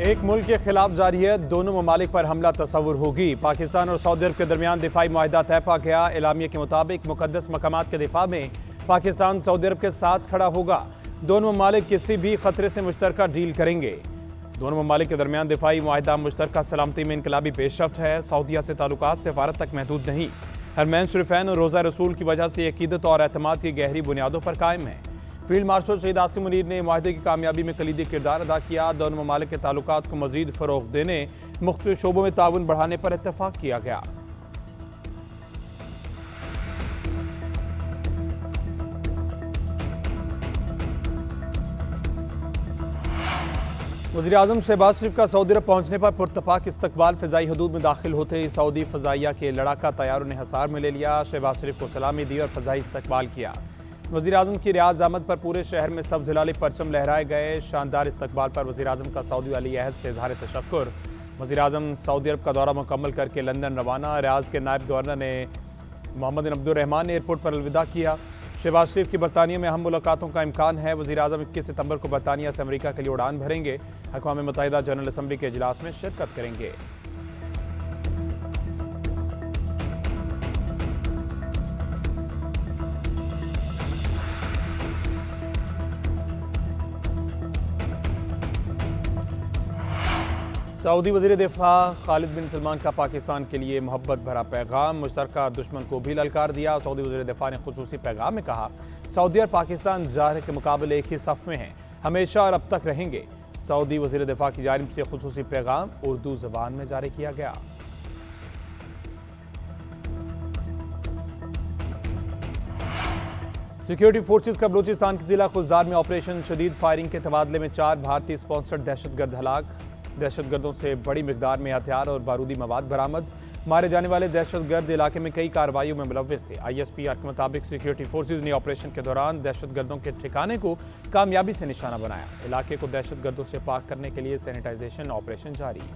एक मुल्क के खिलाफ जारी है, दोनों ममालिक पर हमला तस्वुर होगी। पाकिस्तान और सऊदी अरब के दरमियान दिफाई मुआहिदा तय पा गया। एलामिया के मुताबिक मुकद्दस मकामात के दिफा में पाकिस्तान सऊदी अरब के साथ खड़ा होगा। दोनों ममालिक किसी भी खतरे से मुश्तरका डील करेंगे। दोनों ममालिक के दरमियान दिफाई मुआहिदा मुश्तरका सलामती में इनकलाबी पेशरफ्त है। सऊदीया से ताल्लुकात सिफारत तक महदूद नहीं। हरमैन शरीफैन और रोज़ा रसूल की वजह से अकीदत और एतमाद की गहरी बुनियादों पर कायम है। फील्ड मार्शल शहीद आसिम मुनीर ने मुआहिदे की कामयाबी में कलीदी किरदार अदा किया। दोनों ममालिक के ताल्लुकात को मजीद फ़रोग़ देने, मुख्तलिफ शोबों में ताउन बढ़ाने पर इत्तफाक किया गया। वज़ीर-ए-आज़म शहबाज शरीफ का सऊदी अरब पहुंचने पर पुरतफाक इस्तकबाल। फ़िज़ाई हदूद में दाखिल होते ही सऊदी फ़ज़ाइया के लड़ाका तैयारों ने हसार में ले लिया। शहबाज शरीफ को सलामी दी और फ़ज़ाई इस्तकबाल किया। वज़ीर-ए-आज़म की रियाज आमद पर पूरे शहर में सब्ज़ हिलाली परचम लहराए गए। शानदार इस्तकबाल पर वज़ीर-ए-आज़म का सऊदी वली अहद से इज़हार तशक्कुर। वज़ीर-ए-आज़म सऊदी अरब का दौरा मुकम्मल करके लंदन रवाना। रियाज के नायब गवर्नर ने मोहम्मद बिन अब्दुर्रहमान ने एयरपोर्ट पर अलविदा किया। शहबाज शरीफ की बरतानिया में अहम मुलाकातों का इम्कान है। वज़ीर-ए-आज़म 21 सितंबर को बरतानिया से अमेरिका के लिए उड़ान भरेंगे। अक़वाम मुत्तहिदा जनरल असम्बली के इजलास में शिरकत करेंगे। सऊदी वज़ीर दिफा खालिद बिन सलमान का पाकिस्तान के लिए मोहब्बत भरा पैगाम। मुश्तरका दुश्मन को भी ललकार दिया। सऊदी वज़ीर दिफा ने खुसूसी पैगाम में कहा, सऊदी और पाकिस्तान ज़ाहिर के मुकाबले एक ही सफ़ में हैं, हमेशा और अब तक रहेंगे। सऊदी वज़ीर दिफा की जानिब से खुसूसी पैगाम उर्दू ज़बान में जारी किया गया। सिक्योरिटी फोर्सेज का बलूचिस्तान के जिला खुजदार में ऑपरेशन। शदीद फायरिंग के तबादले में 4 भारतीय स्पॉन्सर्ड दहशतगर्द हलाक। दहशतगर्दों से बड़ी मिकदार में हथियार और बारूदी मवाद बरामद। मारे जाने वाले दहशतगर्द इलाके में कई कार्रवाइयों में मुलव्विस थे। ISPR के मुताबिक सिक्योरिटी फोर्सेज ने ऑपरेशन के दौरान दहशतगर्दों के ठिकाने को कामयाबी से निशाना बनाया। इलाके को दहशतगर्दों से पाक करने के लिए सैनिटाइजेशन ऑपरेशन जारी।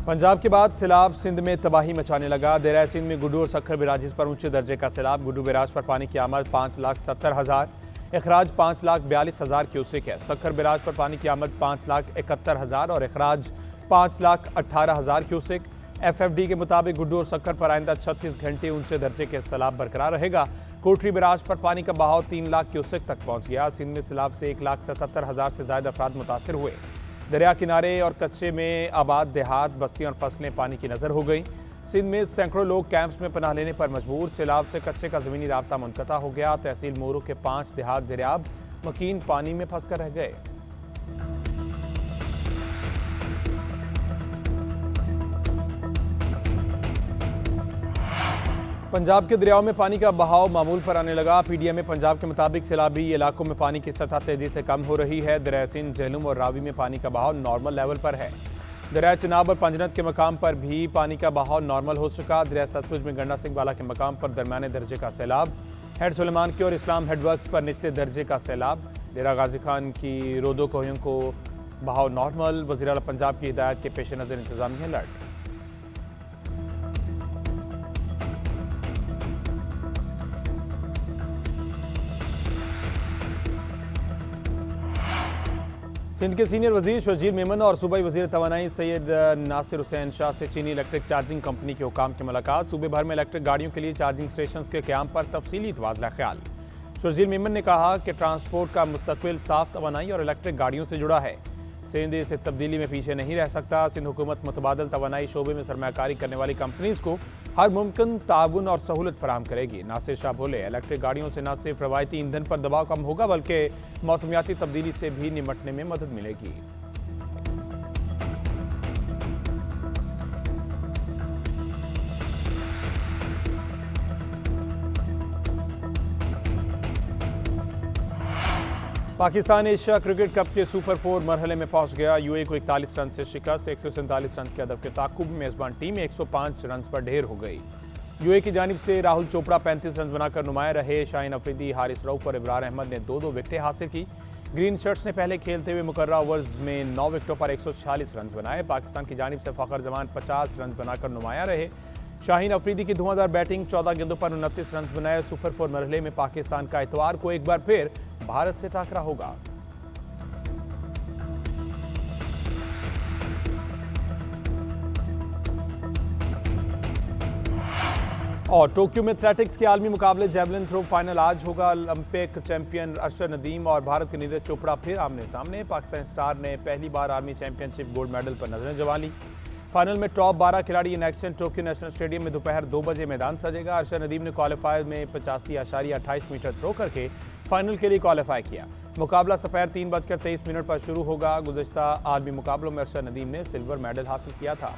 पंजाब के बाद सैलाब सिंध में तबाही मचाने लगा। दरिया सिंध में गुड्डू और सक्खर बिराजिस पर ऊंचे दर्जे का सैलाब। गुड्डू बिराज पर पानी की आमद 5,70,000, अखराज 5,42,000 क्यूसेक है। सक्खर बिराज पर पानी की आमद 5,71,000 और अखराज 5,18,000 क्यूसेक। FFD के मुताबिक गुड्डू और सक्खर पर आइंदा 36 घंटे ऊंचे दर्जे के सैलाब बरकरार रहेगा। कोटरी बिराज पर पानी का बहाव 3 लाख क्यूसेक तक पहुंच गया। सिंध में सैलाब से 1,77,000 से ज्यादा अफराद मुतासिर हुए। दरिया किनारे और कच्चे में आबाद देहात, बस्तियां और फसलें पानी की नजर हो गई। सिंध में सैकड़ों लोग कैंप्स में पनाह लेने पर मजबूर। सैलाब से कच्चे का जमीनी राब्ता मुनक़ता हो गया। तहसील मोरू के 5 देहात ज़ेरियाब, मकीन पानी में फंस कर रह गए। पंजाब के दरियाओं में पानी का बहाव मामूल पर आने लगा। PDM में पंजाब के मुताबिक सैलाबी इलाकों में पानी की सतह तेजी से कम हो रही है। दरिया सिंध, झेलम और रावी में पानी का बहाव नॉर्मल लेवल पर है। दरिया चिनाब और पंजनत के मकाम पर भी पानी का बहाव नॉर्मल हो चुका। दरिया सतलुज में गंडा सिंह वाला के मकाम पर दरमियाने दर्जे का सैलाब। हेड सुलेमान की और इस्लाम हेडवर्क्स पर निचले दर्जे का सैलाब। डेरा गाजी खान की रोदो कोहियों को बहाव नॉर्मल। वज़ीर आला पंजाब की हिदायत के पेश नज़र इंतजामिया अलर्ट। सिंध के सीनियर वजीर शर्जील मेमन और सूबाई वजीर तवानाई सैयद नासिर हुसैन शाह से चीनी इलेक्ट्रिक चार्जिंग कंपनी के हुकाम की मुलाकात। सूबे भर में इलेक्ट्रिक गाड़ियों के लिए चार्जिंग स्टेशन के क़याम पर तफसीली तबादला ख्याल। शर्जील मेमन ने कहा कि ट्रांसपोर्ट का मुस्तकबिल साफ तवानाई और इलेक्ट्रिक गाड़ियों से जुड़ा है। सिंध इस तब्दीली में पीछे नहीं रह सकता। सिंध हुकूमत मुतबादल तवानाई शोबे में सरमायाकारी करने वाली कंपनीज को हर मुमकिन ताउन और सहूलत फराहम करेगी। नासिर शाह बोले, इलेक्ट्रिक गाड़ियों से न सिर्फ रवायती ईंधन पर दबाव कम होगा बल्कि मौसमियाती तब्दीली से भी निपटने में मदद मिलेगी। पाकिस्तान एशिया क्रिकेट कप के सुपर 4 मरहले में पहुंच गया। UAE को 41 रन से शिकस्त। 147 रन के हदफ के ताकुब में मेजबान टीम 105 रन पर ढेर हो गई। UAE की जानिब से राहुल चोपड़ा 35 रन बनाकर नुमाया रहे। शाहीन अफरीदी, हारिस रऊफ और इब्रार अहमद ने 2-2 विकेटें हासिल की। ग्रीन शर्ट्स ने पहले खेलते हुए मुकर्रा ओवर्स में 9 विकेटों पर 146 रन बनाए। पाकिस्तान की जानिब से फ़खर जमान 50 रन बनाकर नुमाया रहे। शाहीन अफरीदी की धुआंधार बैटिंग, 14 गेंदों पर 29 रन बनाए। सुपर 4 मरहले में पाकिस्तान का इतवार को एक बार फिर भारत से टकरा होगा। और टोक्यो में एथलेटिक्स के आलमी मुकाबले जेवलिन थ्रो फाइनल आज होगा। ओलंपिक चैंपियन अरशद नदीम और भारत के नीरज चोपड़ा फिर आमने सामने। पाकिस्तान स्टार ने पहली बार आर्मी चैंपियनशिप गोल्ड मेडल पर नजरें जमा ली। फाइनल में टॉप 12 खिलाड़ी in action. Tokyo national stadium में दोपहर 2 बजे मैदान सजेगा। अरशद नदीम ने क्वालिफायर में 85.28 मीटर थ्रो करके फाइनल के लिए क्वालिफाई किया। मुकाबला दोपहर 3:23 पर शुरू होगा। गुज़श्ता आलमी मुकाबलों में अरशद नदीम ने सिल्वर मेडल हासिल किया था।